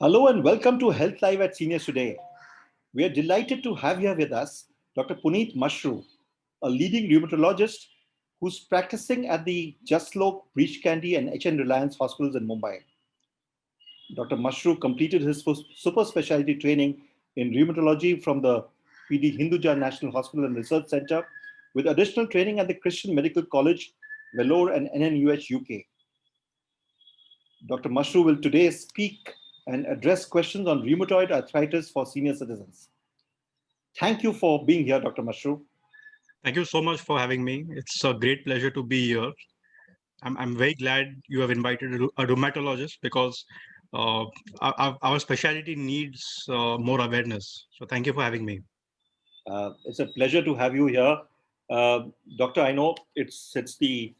Hello and welcome to Health Live at Seniors Today. We are delighted to have here with us Dr. Puneet Mashru, a leading rheumatologist who's practicing at the Jaslok, Breach Candy and HN Reliance hospitals in Mumbai. Dr. Mashru completed his super specialty training in rheumatology from the PD Hinduja National Hospital and Research Center with additional training at the Christian Medical College, Vellore and NNUH, UK. Dr. Mashru will today speak and address questions on rheumatoid arthritis for senior citizens. Thank you for being here, Dr. Mashru. Thank you so much for having me. It's a great pleasure to be here. I'm very glad you have invited a rheumatologist because our specialty needs more awareness. So thank you for having me. It's a pleasure to have you here, Doctor. I know it's the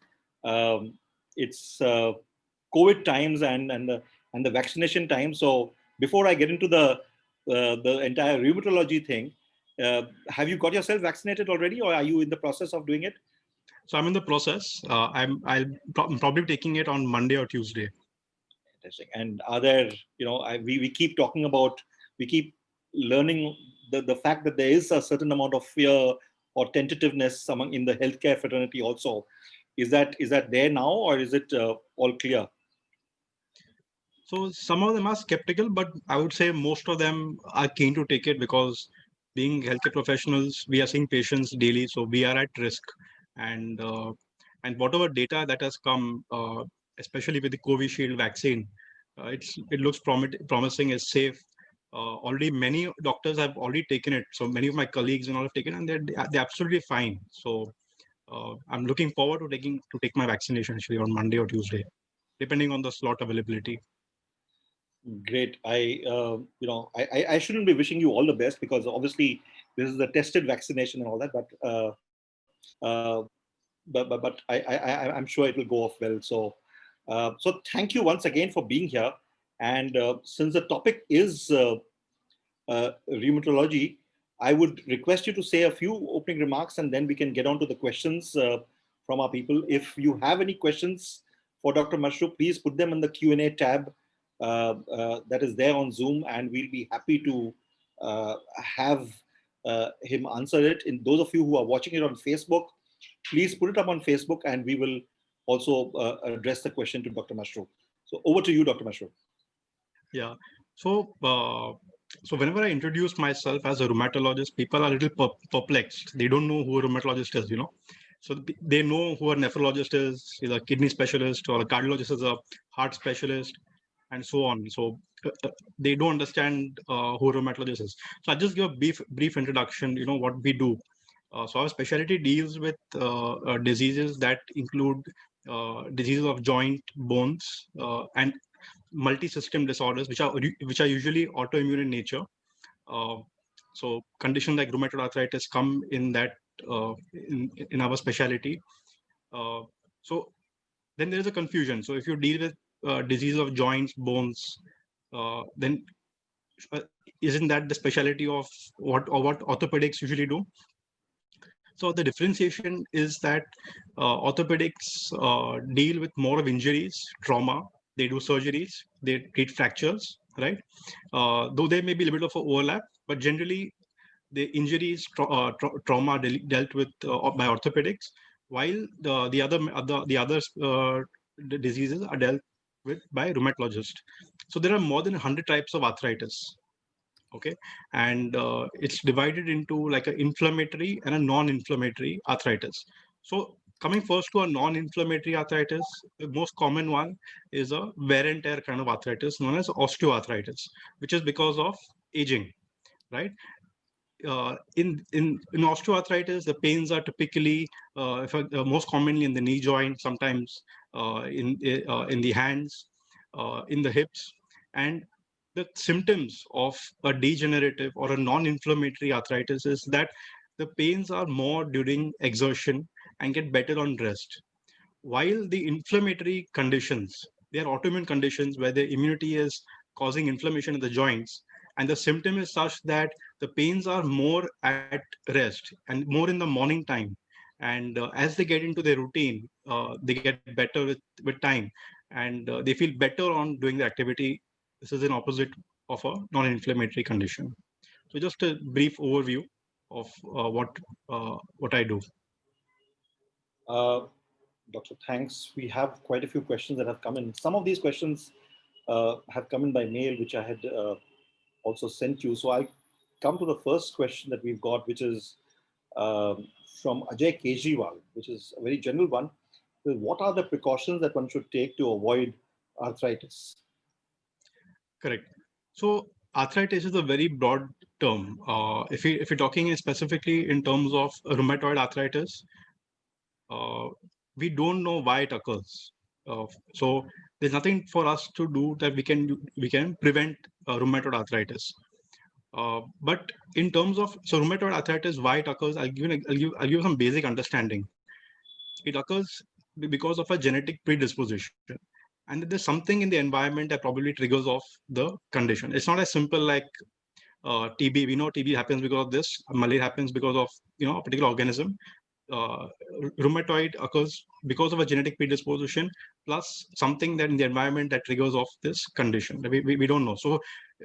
COVID times and the vaccination time. So before I get into the entire rheumatology thing, have you got yourself vaccinated already, or are you in the process of doing it? So I'm in the process. I'm probably taking it on Monday or Tuesday. Interesting. And are there, we keep talking about, we keep learning the fact that there is a certain amount of fear or tentativeness in the healthcare fraternity also. Is that there now, or is it all clear? So some of them are skeptical, but I would say most of them are keen to take it because being healthcare professionals, we are seeing patients daily, so we are at risk. And whatever data that has come, especially with the Covishield vaccine, it looks promising, is safe. Already many doctors have already taken it. So many of my colleagues and all have taken it, and they're absolutely fine. So I'm looking forward to take my vaccination actually on Monday or Tuesday, depending on the slot availability. Great. I shouldn't be wishing you all the best because obviously this is a tested vaccination and all that, but I'm sure it will go off well. So thank you once again for being here. And since the topic is rheumatology, I would request you to say a few opening remarks and then we can get on to the questions from our people. If you have any questions for Dr. Mashru, please put them in the Q&A tab that is there on Zoom, and we'll be happy to have him answer it. In those of you who are watching it on Facebook, please put it up on Facebook and we will also address the question to Dr. Mashru. So over to you, Dr. Mashru. Yeah. So whenever I introduce myself as a rheumatologist, people are a little perplexed. They don't know who a rheumatologist is, So they know who a nephrologist is a kidney specialist, or a cardiologist is a heart specialist, and so on. So they don't understand who a rheumatologist is. So I'll just give a brief introduction, what we do. So our specialty deals with diseases that include diseases of joint, bones, and multi-system disorders, which are usually autoimmune in nature. So conditions like rheumatoid arthritis come in that in our specialty. So then there is a confusion. So if you deal with disease of joints, bones, then isn't that the specialty of what orthopedics usually do? So the differentiation is that orthopedics deal with more of injuries, trauma. They do surgeries, they treat fractures, right? Though there may be a little bit of an overlap, but generally the injuries, trauma dealt with by orthopedics, while the other diseases are dealt with by rheumatologists. So there are more than 100 types of arthritis. Okay, and it's divided into like an inflammatory and a non-inflammatory arthritis. So coming first to a non-inflammatory arthritis, the most common one is a wear and tear kind of arthritis known as osteoarthritis, which is because of aging, right? In osteoarthritis, the pains are typically most commonly in the knee joint, sometimes in the hands, in the hips, and the symptoms of a degenerative or a non-inflammatory arthritis is that the pains are more during exertion and get better on rest. While the inflammatory conditions, they are autoimmune conditions where the immunity is causing inflammation in the joints, and the symptom is such that the pains are more at rest and more in the morning time. And as they get into their routine, they get better with time, and they feel better on doing the activity. This is an opposite of a non-inflammatory condition. So just a brief overview of what I do. Doctor, thanks. We have quite a few questions that have come in. Some of these questions have come in by mail, which I had also sent you. So I come to the first question that we've got, which is from Ajay Kejriwal, which is a very general one. What are the precautions that one should take to avoid arthritis? Correct. So arthritis is a very broad term. If you're talking specifically in terms of rheumatoid arthritis, uh, we don't know why it occurs. So there's nothing for us to do that we can prevent rheumatoid arthritis. But in terms of rheumatoid arthritis, why it occurs, I'll give some basic understanding. It occurs because of a genetic predisposition, and there's something in the environment that probably triggers off the condition. It's not as simple like TB. We know TB happens because of this. Malaria happens because of a particular organism. Rheumatoid occurs because of a genetic predisposition plus something that in the environment that triggers off this condition. We don't know. So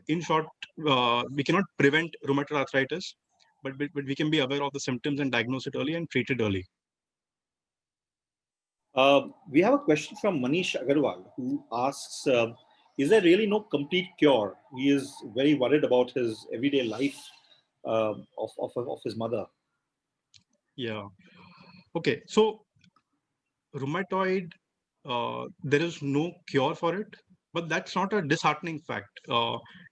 in short, we cannot prevent rheumatoid arthritis, but we can be aware of the symptoms and diagnose it early and treat it early. We have a question from Manish Agarwal, who asks, is there really no complete cure? He is very worried about his everyday life of his mother. Yeah. Okay. So rheumatoid, there is no cure for it, but that's not a disheartening fact.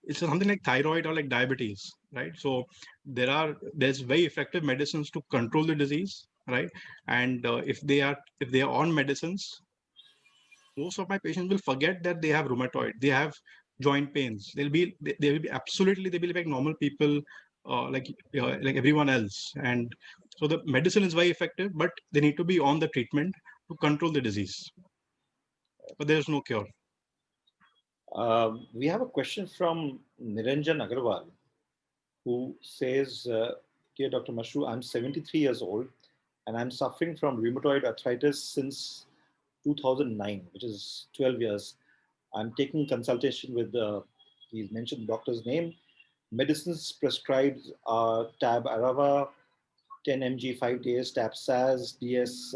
It's something like thyroid or like diabetes, right? So there's very effective medicines to control the disease, right? And if they are on medicines, most of my patients will forget that they have rheumatoid. They have joint pains. They will be absolutely, they will be like normal people, like everyone else. And so the medicine is very effective, but they need to be on the treatment to control the disease. But there's no cure. We have a question from Niranjan Agarwal, who says, Dear Dr. Mashru, I'm 73 years old and I'm suffering from rheumatoid arthritis since 2009, which is 12 years. I'm taking consultation with he's mentioned the doctor's name. Medicines prescribed are Tab Arava, 10 mg, 5 days, Tab SAS, DS,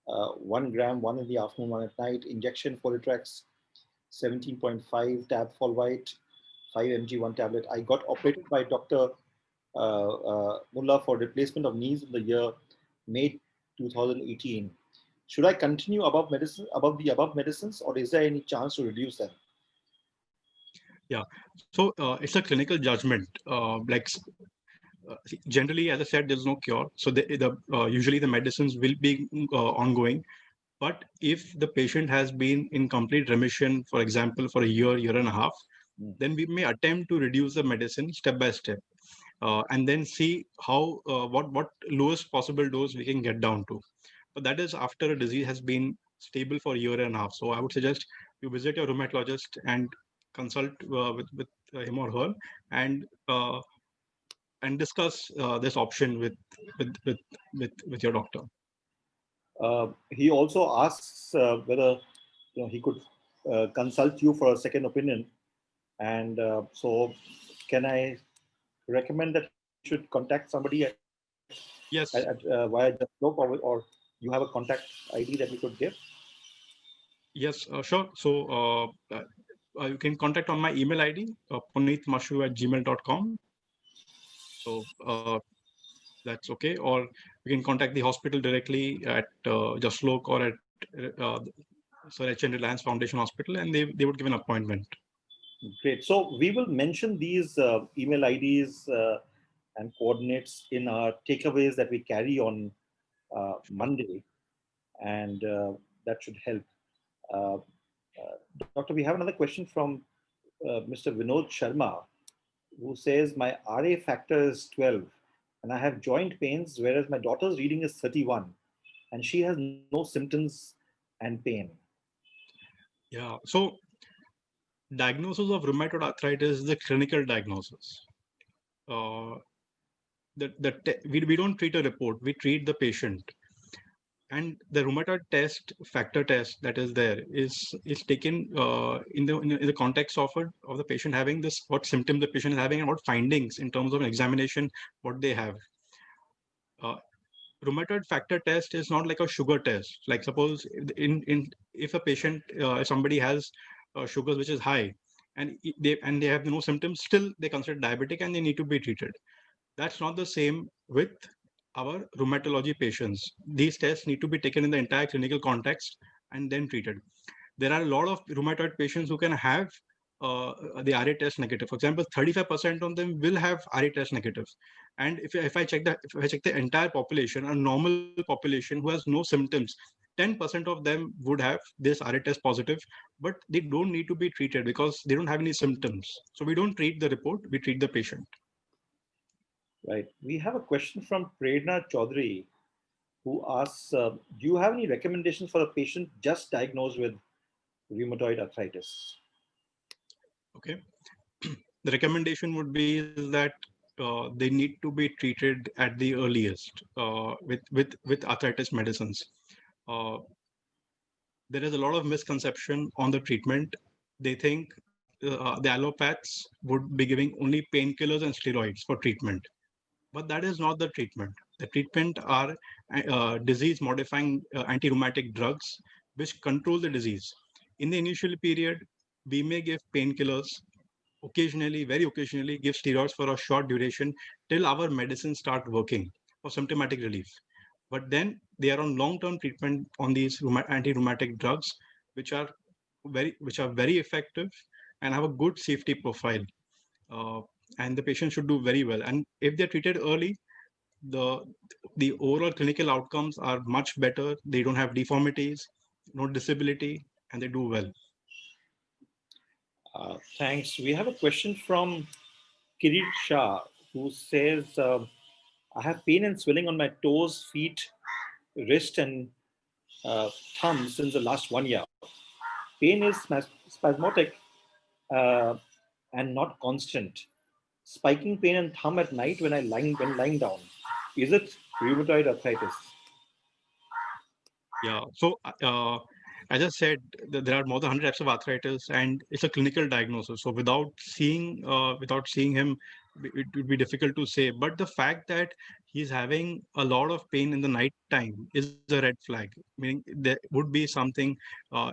1 gram, 1 in the afternoon, 1 at night, injection Folitrax, 17.5, Tab Folvite, 5 mg, 1 tablet. I got operated by Dr. Mullah for replacement of knees in the year May 2018. Should I continue above the above medicines, or is there any chance to reduce them? Yeah. So it's a clinical judgment. Generally, as I said, there's no cure. So usually the medicines will be ongoing. But if the patient has been in complete remission, for example, for a year and a half, then we may attempt to reduce the medicine step by step, and then see how what lowest possible dose we can get down to. But that is after a disease has been stable for a year and a half. So I would suggest you visit your rheumatologist and consult with him or her, and discuss this option with your doctor. He also asks whether he could consult you for a second opinion, and so can I recommend that he should contact somebody Yes. via the blog, or you have a contact ID that you could give? Yes, sure. So you can contact on my email ID, puneetmashru@gmail.com. So that's okay. Or you can contact the hospital directly at Jaslok or at HN Reliance Foundation Hospital, and they would give an appointment. Great. So we will mention these email IDs and coordinates in our takeaways that we carry on Monday, and that should help. Doctor, we have another question from Mr. Vinod Sharma, who says, my RA factor is 12 and I have joint pains, whereas my daughter's reading is 31 and she has no symptoms and pain. Yeah. So diagnosis of rheumatoid arthritis is a clinical diagnosis. We don't treat a report, we treat the patient. And the rheumatoid factor test that is there is taken in the context of the patient having this, what symptoms the patient is having and what findings in terms of an examination what they have. uh, Rheumatoid factor test is not like a sugar test. Like suppose in if a patient if somebody has sugars which is high, and they have no symptoms, still they consider diabetic and they need to be treated. That's not the same with our rheumatology patients. These tests need to be taken in the entire clinical context and then treated. There are a lot of rheumatoid patients who can have the RA test negative. For example, 35% of them will have RA test negatives. And if I check the entire population, a normal population who has no symptoms, 10% of them would have this RA test positive, but they don't need to be treated because they don't have any symptoms. So we don't treat the report, we treat the patient. Right. We have a question from Prerna Chaudhary who asks, do you have any recommendations for a patient just diagnosed with rheumatoid arthritis? Okay. The recommendation would be is that they need to be treated at the earliest with arthritis medicines. Uh, there is a lot of misconception on the treatment. They think the allopaths would be giving only painkillers and steroids for treatment, but that is not the treatment. The treatment are disease modifying anti-rheumatic drugs which control the disease. In the initial period, we may give painkillers, occasionally, very occasionally, give steroids for a short duration till our medicines start working for symptomatic relief. But then they are on long-term treatment on these anti-rheumatic drugs, which are very effective and have a good safety profile. Uh, and the patient should do very well. And if they're treated early, the the overall clinical outcomes are much better. They don't have deformities, no disability, and they do well. Thanks. We have a question from Kirit Shah who says, I have pain and swelling on my toes, feet, wrist, and thumb since the last 1 year. Pain is spasmodic uh, and not constant. Spiking pain and thumb at night when lying down. Is it rheumatoid arthritis? Yeah. So, as I said, there are more than 100 types of arthritis, and it's a clinical diagnosis. So, without seeing him, it would be difficult to say. But the fact that he's having a lot of pain in the night time is a red flag. Meaning there would be something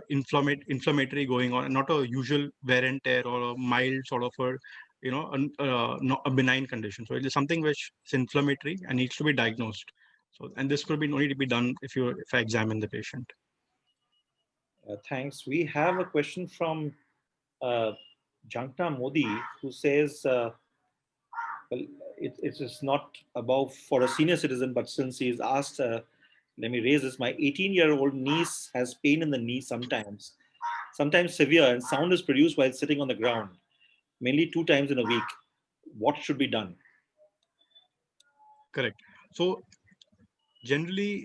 inflammatory going on, and not a usual wear and tear or a mild sort of a not a benign condition. So it is something which is inflammatory and needs to be diagnosed. So, and this could be only to be done if I examine the patient. Thanks. We have a question from uh, Jankna Modi who says, well, it is not above for a senior citizen, but since he is asked, let me raise this. My 18-year-old niece has pain in the knee sometimes severe, and sound is produced while sitting on the ground, mainly 2 times in a week. What should be done? Correct. So generally,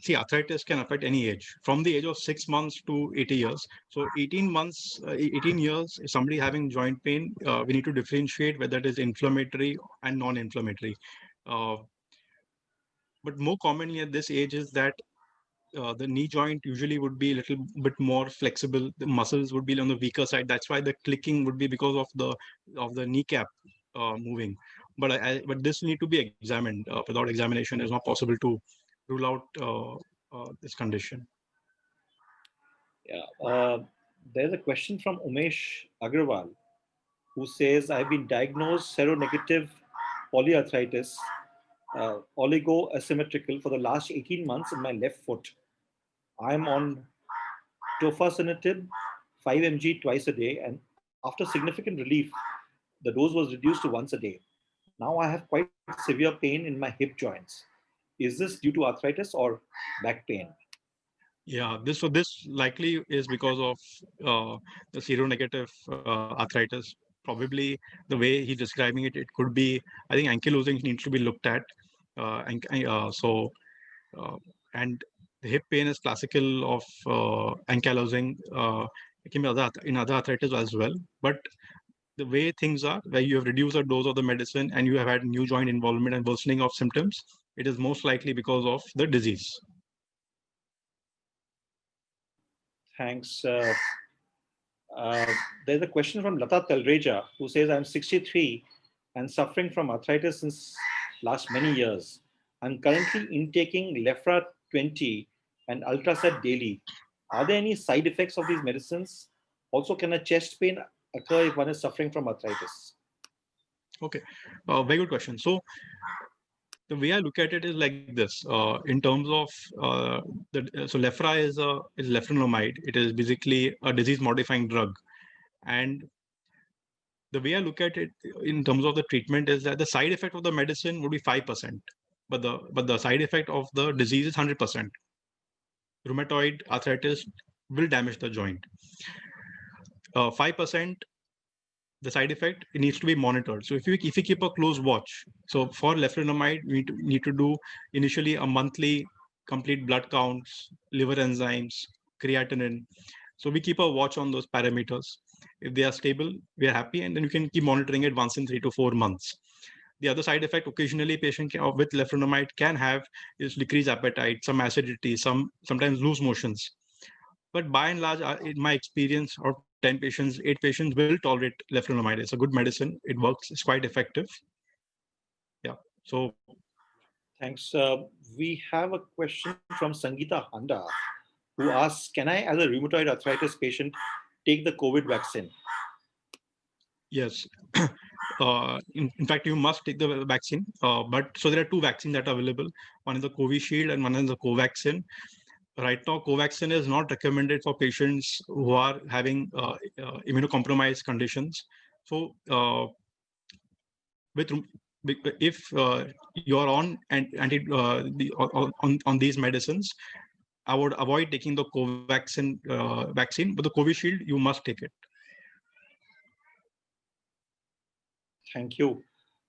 see, arthritis can affect any age, from the age of 6 months to 80 years. So 18 months, 18 years, if somebody having joint pain, we need to differentiate whether it is inflammatory and non-inflammatory. Uh, but more commonly at this age is that the knee joint usually would be a little bit more flexible. The muscles would be on the weaker side. That's why the clicking would be because of the kneecap moving. But this need to be examined. Without examination, it's not possible to rule out this condition. Yeah. There's a question from Umesh Agrawal who says, I've been diagnosed seronegative polyarthritis, oligoasymmetrical, for the last 18 months in my left foot. I'm on tofacitinib 5 mg twice a day, and after significant relief, the dose was reduced to once a day. Now I have quite severe pain in my hip joints. Is this due to arthritis or back pain? Yeah, this likely is because of the seronegative arthritis. Probably the way he's describing it, it could be. I think ankylosing needs to be looked at. So uh, and the hip pain is classical of ankylosing. It can be in other arthritis as well. But the way things are, where you have reduced the dose of the medicine and you have had new joint involvement and worsening of symptoms, it is most likely because of the disease. Thanks. Uh, there's a question from Lata Talreja who says, I'm 63 and suffering from arthritis since last many years. I'm currently intaking Lefra 20 and Ultracet daily. Are there any side effects of these medicines? Also, can a chest pain occur if one is suffering from arthritis? Okay, very good question. So the way I look at it is like this. In terms of so Lefra is leflunomide. It is basically a disease-modifying drug, and the way I look at it in terms of the treatment is that the side effect of the medicine would be 5%, but the side effect of the disease is 100%. Rheumatoid arthritis will damage the joint. 5%, the side effect, it needs to be monitored. So if you keep a close watch, so for leflunomide, we need to do initially a monthly complete blood counts, liver enzymes, creatinine. So we keep a watch on those parameters. If they are stable, we are happy, and then you can keep monitoring it once in 3 to 4 months. The other side effect occasionally patient with leflunomide can have is decreased appetite, some acidity, sometimes loose motions. But by and large, in my experience, of 10 patients, 8 patients will tolerate leflunomide. It's a good medicine. It works. It's quite effective. Yeah. So Thanks. We have a question from Sangeeta Handa who asks, can I, as a rheumatoid arthritis patient, take the COVID vaccine? yes, in fact, you must take the vaccine. But so there are two vaccines that are available. One is the Covishield and one is the Covaxin. Right now, Covaxin is not recommended for patients who are having immunocompromised conditions. So with if you're on on these medicines, I would avoid taking the Covaxin vaccine, but the Covishield, you must take it. Thank you.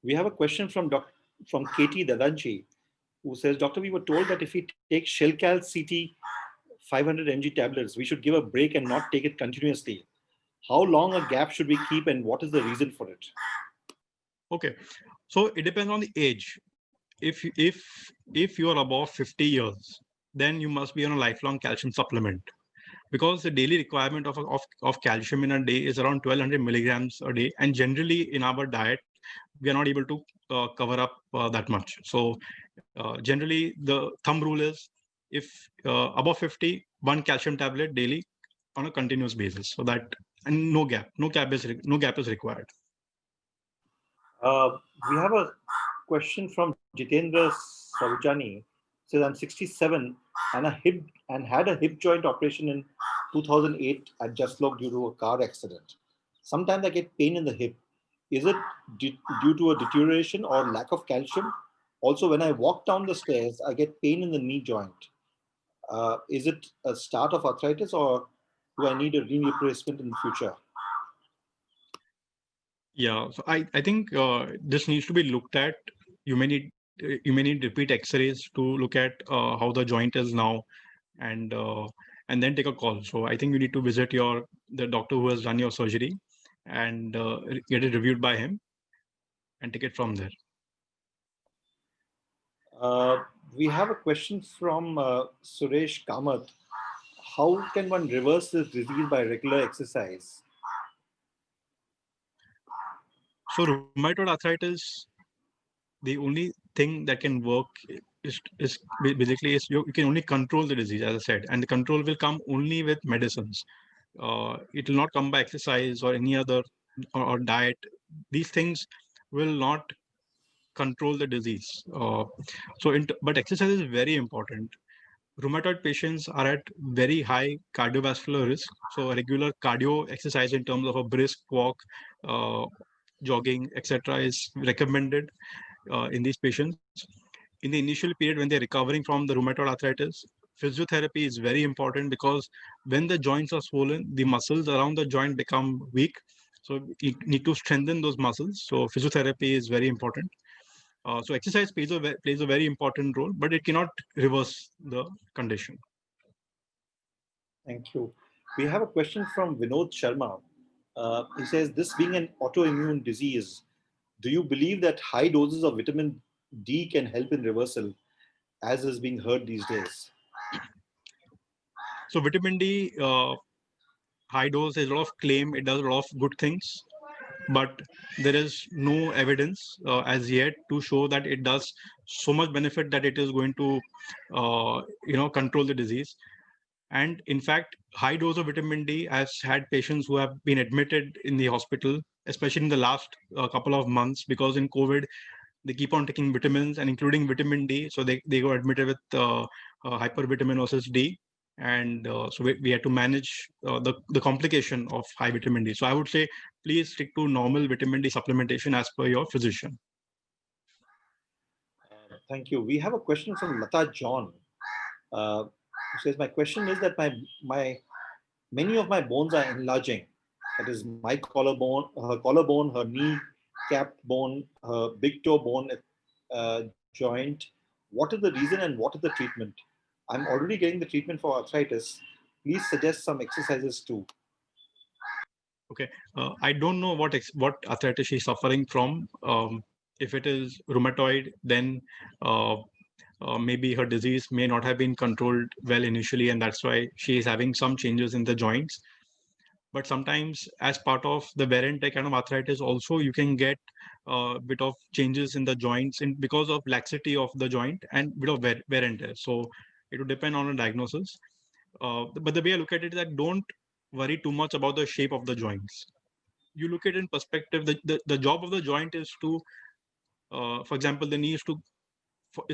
We have a question from Katie Dadanchi, who says, Doctor, we were told that if we take Shelcal CT 500 mg tablets, we should give a break and not take it continuously. How long a gap should we keep, and what is the reason for it? Okay, so it depends on the age. If you are above 50 years, then you must be on a lifelong calcium supplement, because the daily requirement of calcium in a day is around 1200 milligrams a day, and generally in our diet we are not able to cover up that much. So generally the thumb rule is, if above 50, one calcium tablet daily on a continuous basis, so that, and no gap is required. We have a question from Jitendra Sarujani. Says, I'm 67 and had a hip joint operation in 2008 at Jaslok due to a car accident. Sometimes I get pain in the hip. Is it due to a deterioration or lack of calcium? Also, when I walk down the stairs, I get pain in the knee joint. Is it a start of arthritis, or do I need a knee replacement in the future? Yeah, so I think this needs to be looked at. You may need repeat X-rays to look at how the joint is now, and then take a call. So I think you need to visit the doctor who has done your surgery, and get it reviewed by him, and take it from there. We have a question from Suresh Kamath. How can one reverse this disease by regular exercise? So rheumatoid arthritis, the only thing that can work is basically is you can only control the disease, as I said, and the control will come only with medicines. It will not come by exercise or any other, or diet. These things will not control the disease. But exercise is very important. Rheumatoid patients are at very high cardiovascular risk. So a regular cardio exercise in terms of a brisk walk, uh, jogging, etc., is recommended in these patients. In the initial period when they're recovering from the rheumatoid arthritis, physiotherapy is very important, because when the joints are swollen, the muscles around the joint become weak. So you need to strengthen those muscles. So physiotherapy is very important. So exercise plays a very important role, but it cannot reverse the condition. Thank you. We have a question from Vinod Sharma. He says, this being an autoimmune disease, do you believe that high doses of vitamin D can help in reversal, as is being heard these days? So vitamin D, high dose, there's a lot of claim, it does a lot of good things, but there is no evidence as yet to show that it does so much benefit that it is going to, control the disease. And in fact, high dose of vitamin D has had patients who have been admitted in the hospital, especially in the last couple of months, because in COVID, they keep on taking vitamins and including vitamin D. So they go admitted with hypervitaminosis D. And so we had to manage the complication of high vitamin D. So I would say, please stick to normal vitamin D supplementation as per your physician. Thank you. We have a question from Lata John, who says, my question is that my many of my bones are enlarging. That is my collarbone, her knee cap bone, her big toe bone joint. What is the reason and what is the treatment? I'm already getting the treatment for arthritis. Please suggest some exercises too. Okay, I don't know what arthritis she's suffering from. If it is rheumatoid, then maybe her disease may not have been controlled well initially, and that's why she is having some changes in the joints. But sometimes, as part of the wear and tear kind of arthritis, also you can get a bit of changes in the joints because of laxity of the joint and bit of wear and tear. So it would depend on a diagnosis. But the way I look at it is that don't worry too much about the shape of the joints. You look at it in perspective. The job of the joint is to, for example, the knee is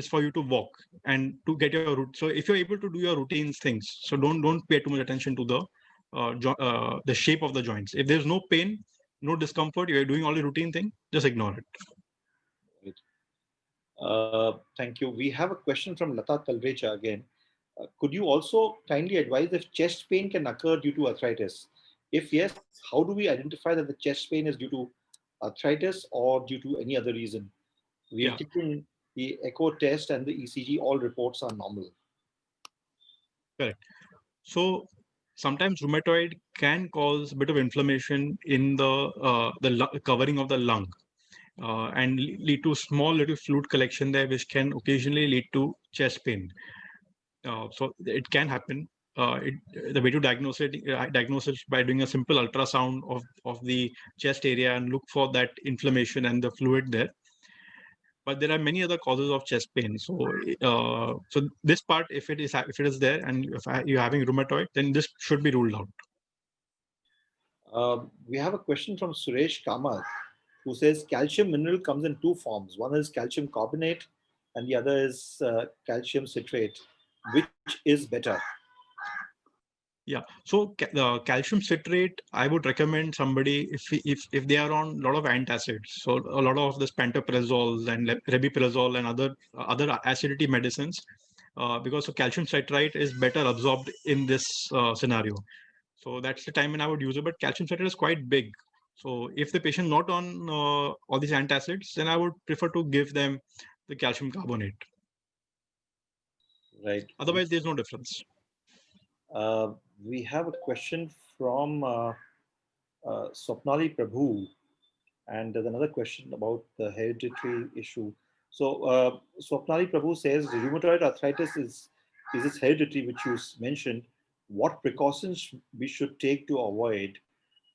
for you to walk and to get your root. So if you're able to do your routines things, so don't pay too much attention to the shape of the joints. If there's no pain, no discomfort, you're doing all the routine thing, just ignore it. Right. Thank you. We have a question from Lata Talrecha again. Could you also kindly advise if chest pain can occur due to arthritis? If yes, how do we identify that the chest pain is due to arthritis or due to any other reason? We have Yeah, taken the echo test and the ECG, all reports are normal. correct. So sometimes rheumatoid can cause a bit of inflammation in the covering of the lung, and lead to small little fluid collection there, which can occasionally lead to chest pain. So it can happen. The way to diagnose it by doing a simple ultrasound of the chest area and look for that inflammation and the fluid there. But there are many other causes of chest pain. So this part, if it is there, and if you're having rheumatoid, then this should be ruled out. We have a question from Suresh Kamath, who says calcium mineral comes in two forms. One is calcium carbonate and the other is calcium citrate. Which is better? Yeah. So the calcium citrate, I would recommend somebody if they are on a lot of antacids, so a lot of the pantoprazole and rabeprazole and other acidity medicines, because so calcium citrate is better absorbed in this scenario. So that's the time when I would use it. But calcium citrate is quite big. So if the patient not on all these antacids, then I would prefer to give them the calcium carbonate. Right. Otherwise, there's no difference. We have a question from Swapnali Prabhu, and there's another question about the hereditary issue. So Swapnali Prabhu says rheumatoid arthritis is this hereditary, which you mentioned. What precautions we should take to avoid?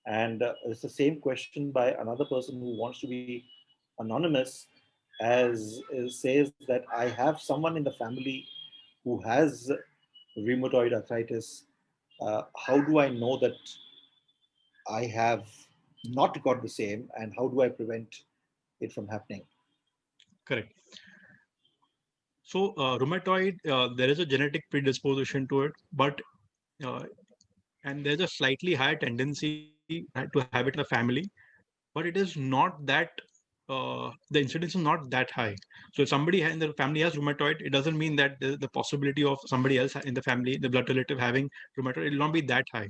And it's the same question by another person who wants to be anonymous, as says that I have someone in the family who has rheumatoid arthritis. How do I know that I have not got the same, and how do I prevent it from happening? Correct. So rheumatoid, there is a genetic predisposition to it, but uh, and there's a slightly higher tendency to have it in the family, but it is not that the incidence is not that high. So if somebody in the family has rheumatoid, it doesn't mean that the possibility of somebody else in the family, the blood relative having rheumatoid, it will not be that high.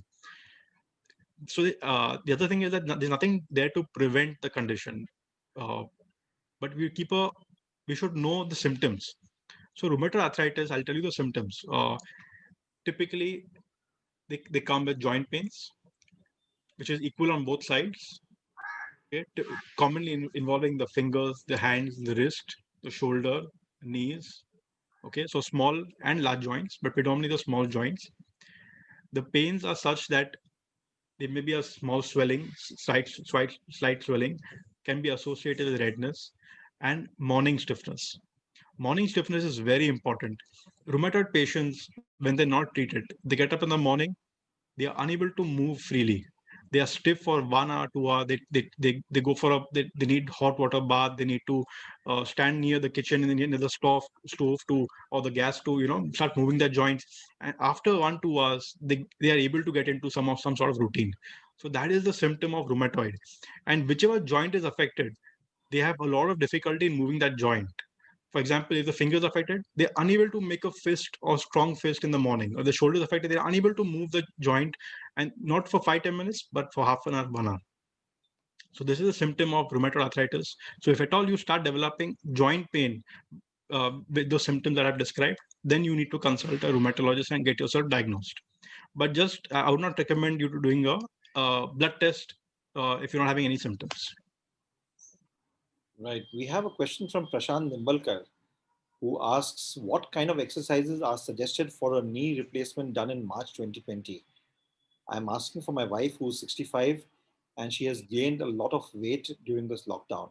So the other thing is that there's nothing there to prevent the condition, uh, but we should know the symptoms. So rheumatoid arthritis, I'll tell you the symptoms. Typically, they come with joint pains, which is equal on both sides. Okay? Commonly involving the fingers, the hands, the wrist, the shoulder, knees. Okay, so small and large joints, but predominantly the small joints. The pains are such that there may be a small swelling, slight swelling, can be associated with redness and morning stiffness. Morning stiffness is very important. Rheumatoid patients, when they're not treated, they get up in the morning, they are unable to move freely. They are stiff for 1 hour, 2 hour. They go for they need hot water bath. They need to stand near the kitchen and near the stove to or the gas to start moving their joints. And after 1 2 hours, they are able to get into some sort of routine. So that is the symptom of rheumatoid. And whichever joint is affected, they have a lot of difficulty in moving that joint. For example, if the finger is affected, they're unable to make a fist or strong fist in the morning, or the shoulder is affected, they're unable to move the joint, and not for 5 10 minutes, but for half an hour, 1 hour. So this is a symptom of rheumatoid arthritis. So if at all you start developing joint pain with those symptoms that I've described, then you need to consult a rheumatologist and get yourself diagnosed. But just I would not recommend you to doing a blood test if you're not having any symptoms. Right. We have a question from Prashant Nimbalkar, who asks what kind of exercises are suggested for a knee replacement done in March 2020. I'm asking for my wife who's 65 and she has gained a lot of weight during this lockdown.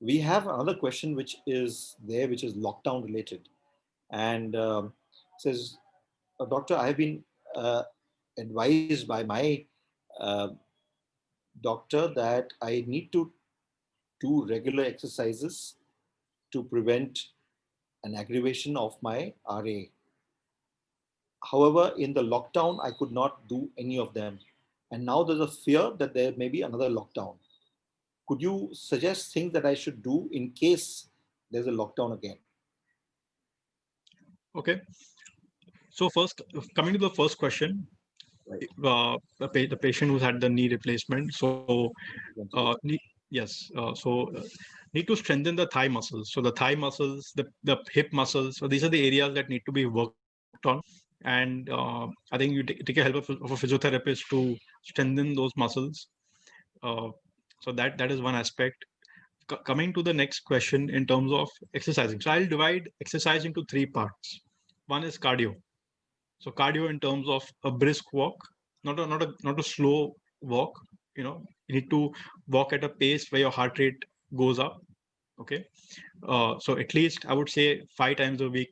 We have another question which is there, which is lockdown related. And says, Doctor, I have been advised by my uh, doctor that I need to do regular exercises to prevent an aggravation of my RA. However, in the lockdown, I could not do any of them. And now there's a fear that there may be another lockdown. Could you suggest things that I should do in case there's a lockdown again? Okay. So first, coming to the first question, Right. the patient who's had the knee replacement. So yes, need to strengthen the thigh muscles. So the thigh muscles, the hip muscles. So these are the areas that need to be worked on. And I think you take a help of a physiotherapist to strengthen those muscles. So that is one aspect. Coming to the next question in terms of exercising. So I'll divide exercise into three parts. One is cardio. So cardio in terms of a brisk walk, not a slow walk. You need to walk at a pace where your heart rate goes up. Okay. So at least I would say 5 times a week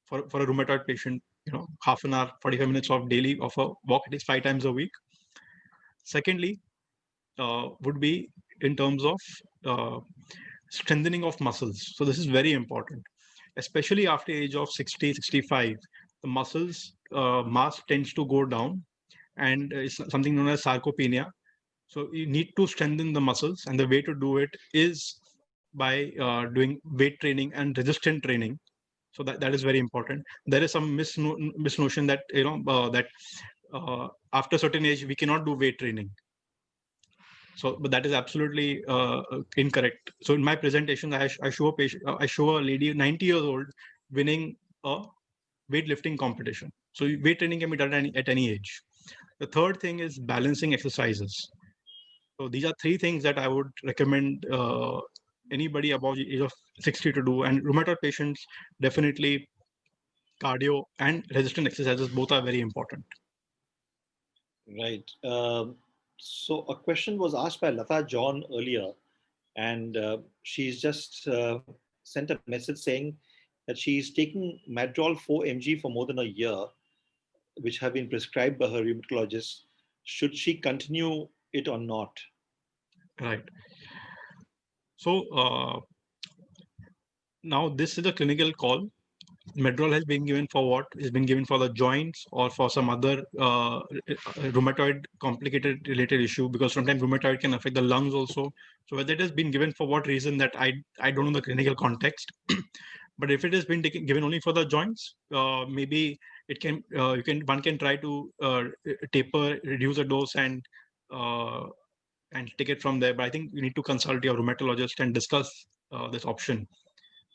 for a rheumatoid patient. Half an hour, 45 minutes of daily of a walk at least 5 times a week. Secondly, would be in terms of uh, strengthening of muscles. So this is very important, especially after age of 60, 65. The muscles mass tends to go down, and it's something known as sarcopenia. So you need to strengthen the muscles, and the way to do it is by doing weight training and resistant training. So that is very important. There is some misnotion that that after a certain age we cannot do weight training. So, but that is absolutely incorrect. So, in my presentation, I show a patient, I show a lady 90 years old winning a weightlifting competition. So, weight training can be done at any age. The third thing is balancing exercises. So, these are three things that I would recommend anybody above the age of 60 to do. And rheumatoid patients, definitely cardio and resistant exercises both are very important. Right. So a question was asked by Lata John earlier, and she's just sent a message saying that she's taking Madrol 4 mg for more than a year, which have been prescribed by her rheumatologist. Should she continue it or not? Right. So now this is a clinical call. Medrol has been given for what? It's been given for the joints or for some other rheumatoid complicated related issue, because sometimes rheumatoid can affect the lungs also. So whether it has been given for what reason, that I don't know the clinical context. But if it has been given only for the joints, maybe it can one can try to taper, reduce the dose, uh, and take it from there. But I think you need to consult your rheumatologist and discuss this option.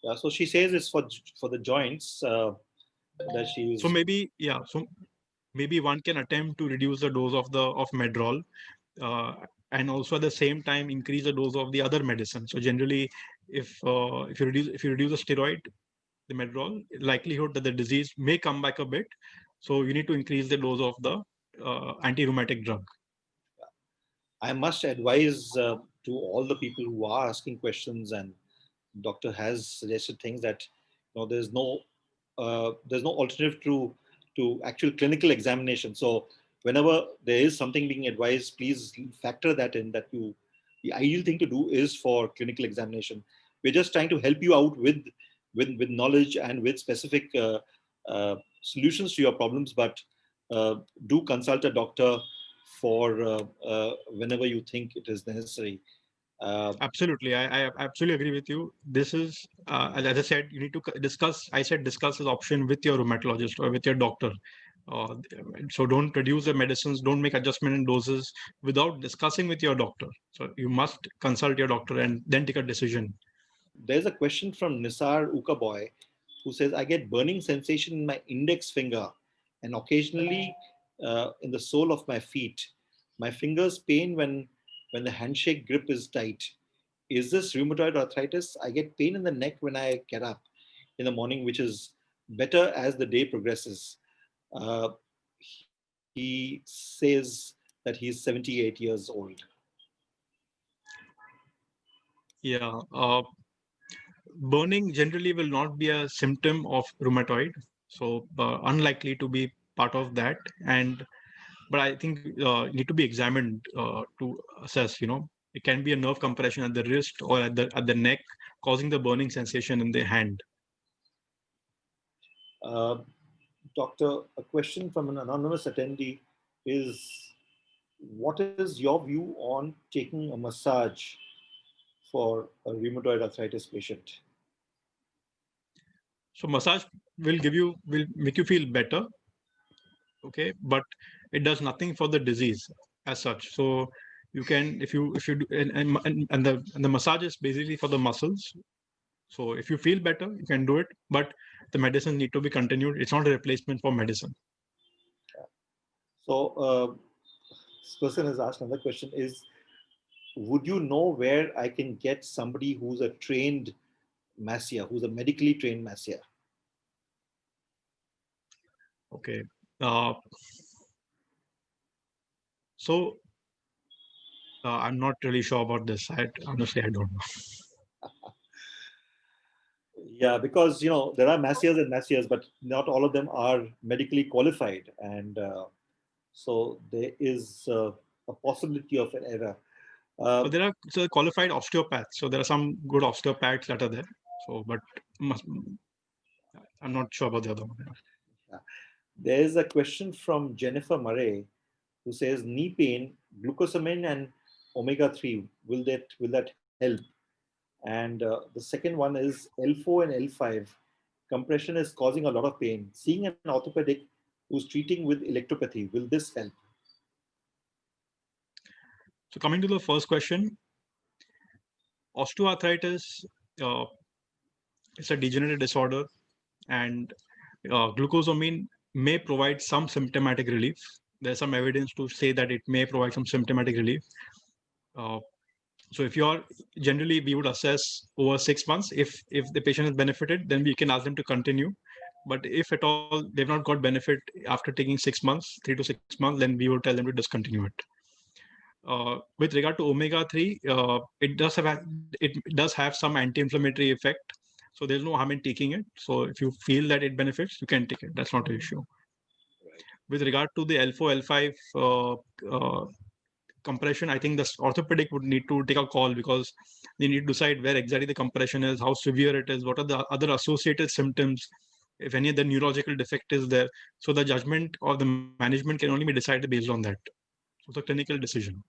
Yeah, so she says it's for the joints that So she's. maybe, yeah. So maybe one can attempt to reduce the dose of Medrol, uh, and also at the same time increase the dose of the other medicine. So generally, if you reduce the steroid, the Medrol, likelihood that the disease may come back a bit. So you need to increase the dose of the anti-rheumatic drug. I must advise to all the people who are asking questions, and doctor has suggested things, that there's no alternative to actual clinical examination. So whenever there is something being advised, please factor that in, that the ideal thing to do is for clinical examination. We're just trying to help you out with knowledge and with specific solutions to your problems, but do consult a doctor for whenever you think it is necessary. Absolutely, I absolutely agree with you. This is, as I said, you need to discuss. I said discuss this option with your rheumatologist or with your doctor. Uh, so don't reduce the medicines, don't make adjustment in doses without discussing with your doctor. So you must consult your doctor and then take a decision. There's a question from Nisar Ukaboy, who says, I get burning sensation in my index finger and occasionally in the sole of my feet. My fingers pain when the handshake grip is tight. Is this rheumatoid arthritis? I get pain in the neck when I get up in the morning, which is better as the day progresses. Uh, he says that he's 78 years old. Yeah, burning generally will not be a symptom of rheumatoid, so unlikely to be part of that. And but I think need to be examined to assess. It can be a nerve compression at the wrist or at the neck, causing the burning sensation in the hand. Uh, Doctor, a question from an anonymous attendee is, what is your view on taking a massage for a rheumatoid arthritis patient? So massage will make you feel better, okay, but it does nothing for the disease as such. So you can, if you do, and the massage is basically for the muscles. So if you feel better, you can do it, but the medicine need to be continued. It's not a replacement for medicine. So, this person has asked another question is, would you know where I can get somebody who's a trained massier, who's a medically trained massier? Okay. Uh, so I'm not really sure about this. Honestly, I don't know. Yeah, because there are massiers and massiers, but not all of them are medically qualified, and so there is a possibility of an error. So there are qualified osteopaths. So there are some good osteopaths that are there. So, but must, I'm not sure about the other one. Yeah. There is a question from Jennifer Murray, who says, knee pain, glucosamine and omega-3, will that help? And the second one is L4 and L5 compression is causing a lot of pain. Seeing an orthopedic who's treating with electropathy, will this help? So coming to the first question, osteoarthritis uh, is a degenerative disorder, and glucosamine may provide some symptomatic relief. There's some evidence to say that it may provide some symptomatic relief. Uh, so if you're generally, we would assess over 6 months. If the patient has benefited, then we can ask them to continue. But if at all they've not got benefit after taking 6 months, 3 to 6 months, then we would tell them to discontinue it. With regard to omega-3, it does have some anti-inflammatory effect. So there's no harm in taking it. So if you feel that it benefits, you can take it. That's not an issue. Right. With regard to the L4, L5 compression, I think the orthopedic would need to take a call, because they need to decide where exactly the compression is, how severe it is, what are the other associated symptoms, if any other neurological defect is there. So the judgment or the management can only be decided based on that. So it's a clinical decision.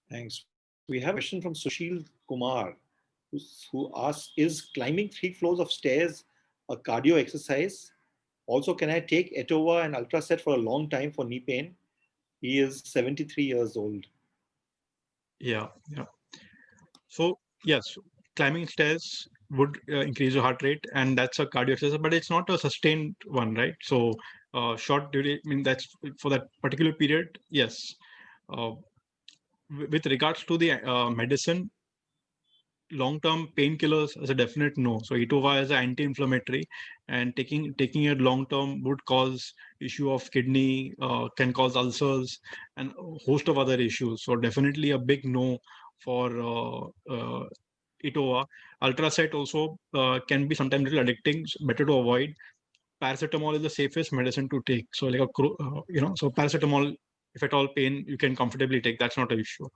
Thanks. We have a question from Sushil Kumar, who asks, is climbing 3 floors of stairs a cardio exercise? Also, can I take Etova and Ultraset for a long time for knee pain? He is 73 years old. Yeah, yeah. So yes, climbing stairs would increase your heart rate, and that's a cardio exercise, but it's not a sustained one, right? So short duration, I mean, that's for that particular period. Yes. Uh, with regards to the medicine, long-term painkillers is a definite no. So Etova is an anti-inflammatory, and taking it long-term would cause issue of kidney, can cause ulcers, and a host of other issues. So definitely a big no for Etova. Ultracet also can be sometimes little addicting. So better to avoid. Paracetamol is the safest medicine to take. So like so paracetamol, if at all pain, you can comfortably take. That's not an issue.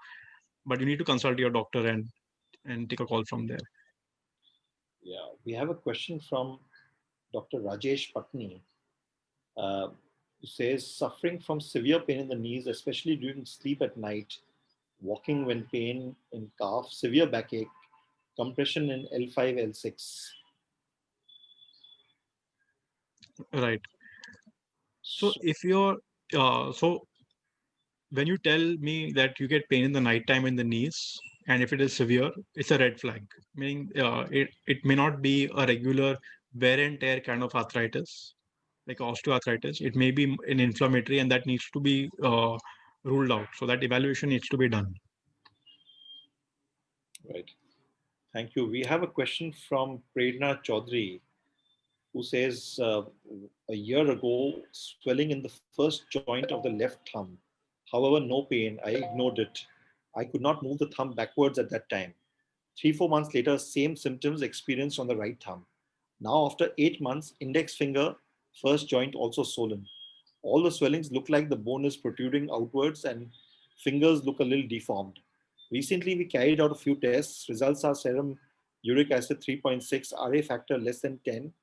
But you need to consult your doctor and take a call from there. Yeah, we have a question from Dr. Rajesh Patni, who says suffering from severe pain in the knees, especially during sleep at night, walking when pain in calf, severe backache, compression in L5, L6. Right. So So, if you're so when you tell me that you get pain in the nighttime in the knees, and if it is severe, it's a red flag. Meaning it may not be a regular wear and tear kind of arthritis, like osteoarthritis. It may be an inflammatory, and that needs to be ruled out. So that evaluation needs to be done. right. Thank you. We have a question from Prerna Chaudhary, who says a year ago, swelling in the first joint of the left thumb. However, no pain. I ignored it. I could not move the thumb backwards at that time. 3, 4 months later, same symptoms experienced on the right thumb. Now, after 8 months, index finger, first joint also swollen. All the swellings look like the bone is protruding outwards and fingers look a little deformed. Recently, we carried out a few tests. Results are serum uric acid 3.6, RA factor less than 10,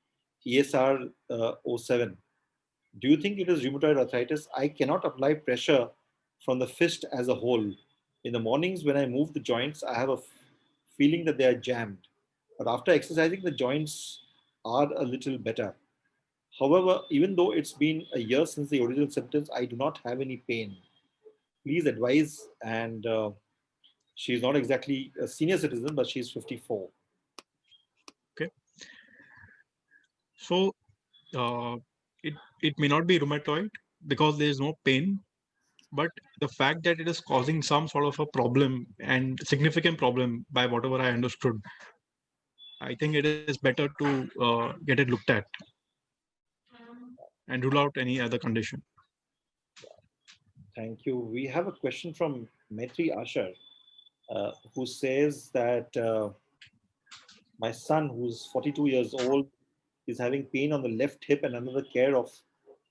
ESR 07. Do you think it is rheumatoid arthritis? I cannot apply pressure from the fist as a whole. In the mornings, when I move the joints, I have a feeling that they are jammed. But after exercising, the joints are a little better. However, even though it's been a year since the original symptoms, I do not have any pain. Please advise. And she's not exactly a senior citizen, but she's 54. Okay. So uh, it may not be rheumatoid because there is no pain, but the fact that it is causing some sort of a problem and significant problem by whatever I understood, I think it is better to get it looked at and rule out any other condition. Thank you. We have a question from Maitri Ashar, who says that my son, who's 42 years old, is having pain on the left hip and under the care of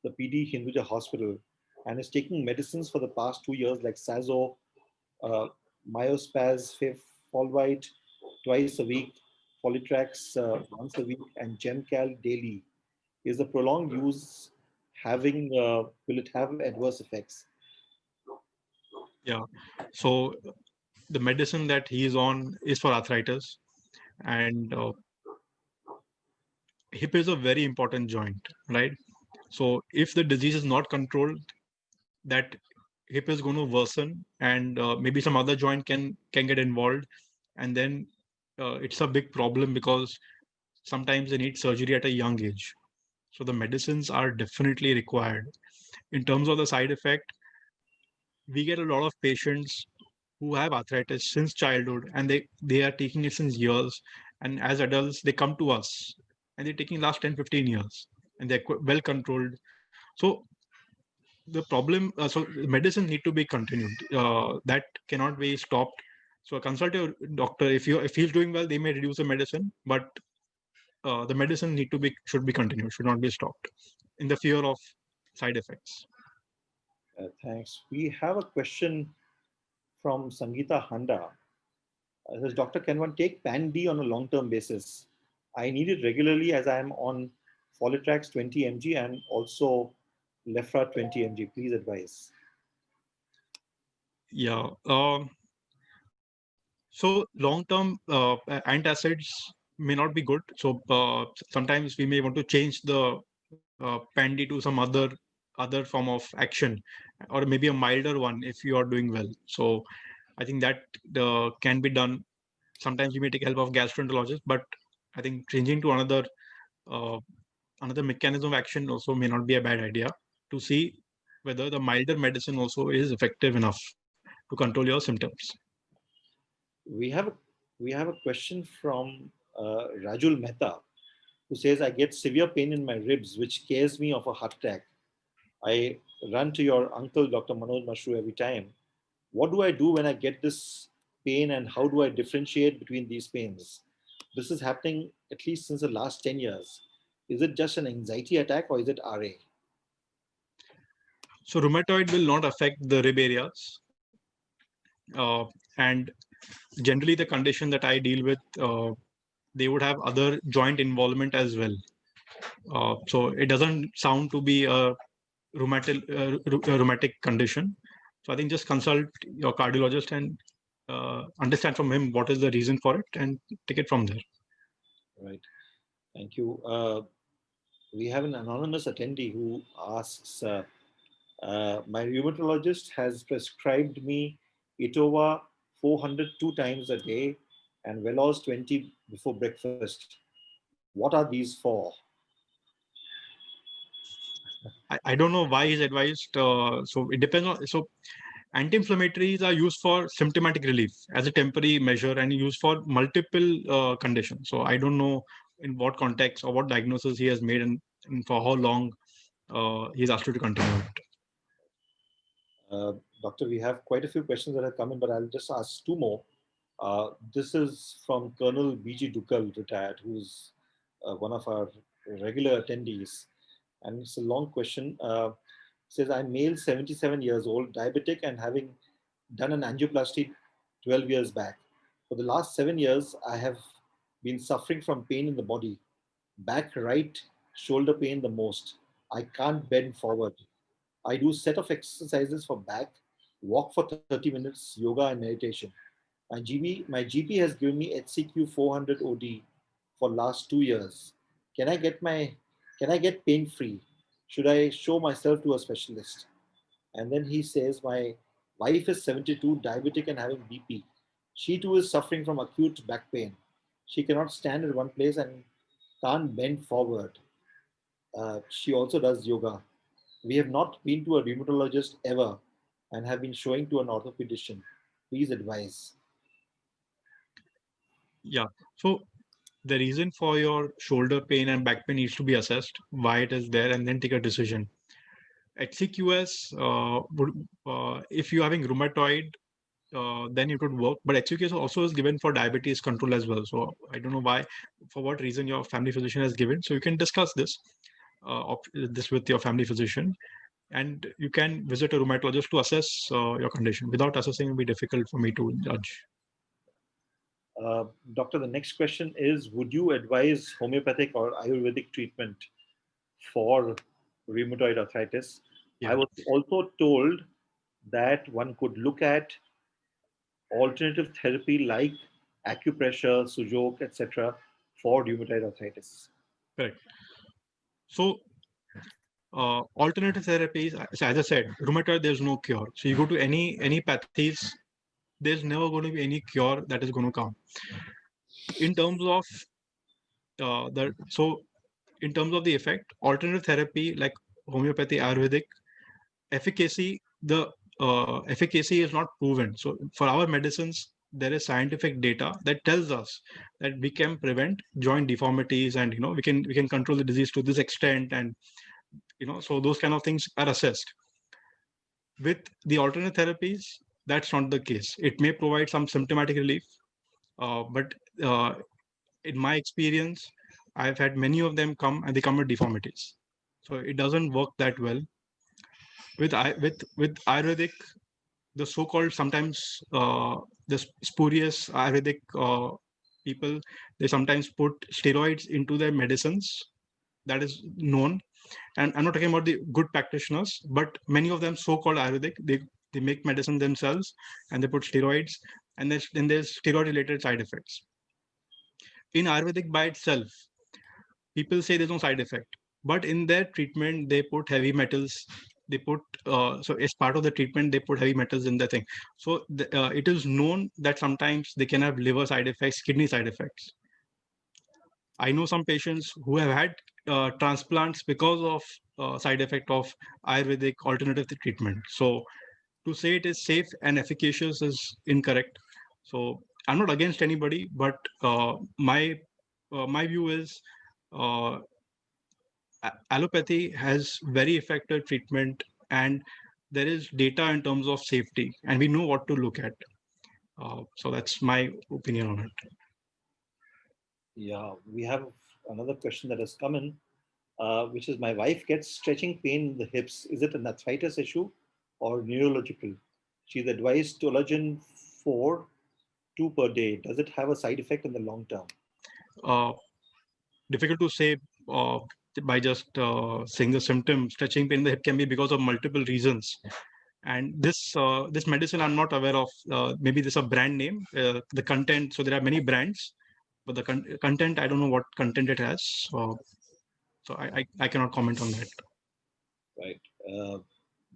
the PD Hinduja hospital and is taking medicines for the past 2 years like Sazo, uh, Myospaz, Folvite twice a week, Folitrax once a week, and Gemcal daily. Is the prolonged use will it have adverse effects? Yeah. So the medicine that he is on is for arthritis, and hip is a very important joint, right? So if the disease is not controlled, that hip is going to worsen, and maybe some other joint can get involved, and then it's a big problem because sometimes they need surgery at a young age. So the medicines are definitely required. In terms of the side effect, we get a lot of patients who have arthritis since childhood, and they are taking it since years, and as adults they come to us and they're taking last 10-15 years, and they're well controlled. So the problem, so medicine need to be continued, that cannot be stopped. So consult your doctor. If he's doing well, they may reduce the medicine, but the medicine should be continued, should not be stopped in the fear of side effects. Thanks. We have a question from Sangeeta Handa. Says, Doctor, can one take Pan D on a long term basis? I need it regularly as I am on Folitrax 20 mg and also Lefra 20 mg. Please advise. Yeah. So long-term antacids may not be good. So sometimes we may want to change the pandy to some other form of action, or maybe a milder one if you are doing well. So I think that can be done. Sometimes you may take help of gastroenterologist, but I think changing to uh, another mechanism of action also may not be a bad idea, to see whether the milder medicine also is effective enough to control your symptoms. We have We have a question from Rajul Mehta, who says, I get severe pain in my ribs, which scares me of a heart attack. I run to your uncle, Dr. Manoj Mashru, every time. What do I do when I get this pain, and how do I differentiate between these pains? This is happening at least since the last 10 years. Is it just an anxiety attack or is it RA? So rheumatoid will not affect the rib areas. And generally the condition that I deal with, they would have other joint involvement as well. So it doesn't sound to be a rheumatic condition. So I think just consult your cardiologist and understand from him what is the reason for it and take it from there. Right. Thank you. We have an anonymous attendee who asks, my rheumatologist has prescribed me Itova 400 2 times a day and Veloz 20 before breakfast. What are these for? I don't know why he's advised. So it depends on. So anti-inflammatories are used for symptomatic relief as a temporary measure and used for multiple conditions. So I don't know in what context or what diagnosis he has made and for how long he's asked you to continue it. Doctor, we have quite a few questions that have come in, but I'll just ask two more. This is from Colonel B.G. Dukal, retired, who's one of our regular attendees. And it's a long question. Says, I'm male, 77 years old, diabetic, and having done an angioplasty 12 years back. For the last 7 years, I have been suffering from pain in the body. Back right shoulder pain the most. I can't bend forward. I do set of exercises for back, walk for 30 minutes, yoga and meditation. My GP has given me HCQ 400 OD for last 2 years. Can I get my can I get pain free? Should I show myself to a specialist? And then he says, my wife is 72, diabetic and having BP. She too is suffering from acute back pain. She cannot stand in one place and can't bend forward. She also does yoga. We have not been to a rheumatologist ever and have been showing to an orthopedician. Please advise. Yeah. So the reason for your shoulder pain and back pain needs to be assessed, why it is there, and then take a decision. HCQS, if you're having rheumatoid, then it would work. But HCQS also is given for diabetes control as well. So I don't know why, for what reason your family physician has given. So you can discuss this with your family physician, and you can visit a rheumatologist to assess your condition. Without assessing, it will be difficult for me to judge. Doctor, the next question is, would you advise homeopathic or Ayurvedic treatment for rheumatoid arthritis? Yeah. I was also told that one could look at alternative therapy like acupressure, sujok, etc. for rheumatoid arthritis. Correct. So alternative therapies, so as I said, rheumatoid, there's no cure. So you go to any pathies, there's never going to be any cure that is going to come. In terms of in terms of the effect, alternative therapy like homeopathy, Ayurvedic, efficacy is not proven. So for our medicines, there is scientific data that tells us that we can prevent joint deformities, and we can control the disease to this extent, and so those kind of things are assessed. With the alternate therapies, that's not the case. It may provide some symptomatic relief, but in my experience, I've had many of them come and they come with deformities. So it doesn't work that well. With Ayurvedic, the so-called sometimes the spurious Ayurvedic people, they sometimes put steroids into their medicines. That is known. And I'm not talking about the good practitioners, but many of them so-called Ayurvedic, they make medicine themselves and they put steroids, and then there's steroid-related side effects. In Ayurvedic by itself, people say there's no side effect, but in their treatment they put heavy metals. They put so as part of the treatment they put heavy metals in the thing. So it is known that sometimes they can have liver side effects, kidney side effects. I know some patients who have had transplants because of side effect of Ayurvedic alternative treatment. So to say it is safe and efficacious is incorrect. So I'm not against anybody, but my view is allopathy has very effective treatment, and there is data in terms of safety, and we know what to look at. So that's my opinion on it. Yeah, we have another question that has come in, which is my wife gets stretching pain in the hips. Is it an arthritis issue or neurological? She's advised Tologen 4, 2 per day. Does it have a side effect in the long term? Uh, Difficult to say uh, by just saying the symptom. Stretching pain in the hip can be because of multiple reasons. And this medicine I'm not aware of. Maybe this is a brand name. The content. So there are many brands, but the content, I don't know what content it has. So I cannot comment on that. Right.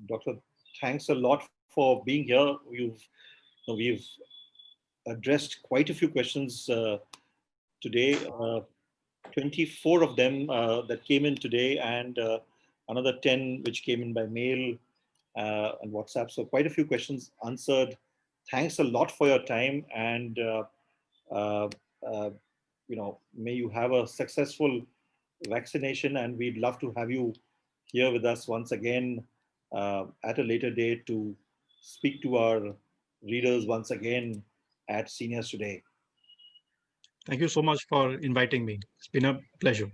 Doctor, thanks a lot for being here. We've addressed quite a few questions today. 24 of them that came in today, and another 10 which came in by mail and WhatsApp. So quite a few questions answered. Thanks a lot for your time, and uh, uh, may you have a successful vaccination. And we'd love to have you here with us once again at a later date to speak to our readers once again at Seniors Today. Thank you so much for inviting me. It's been a pleasure.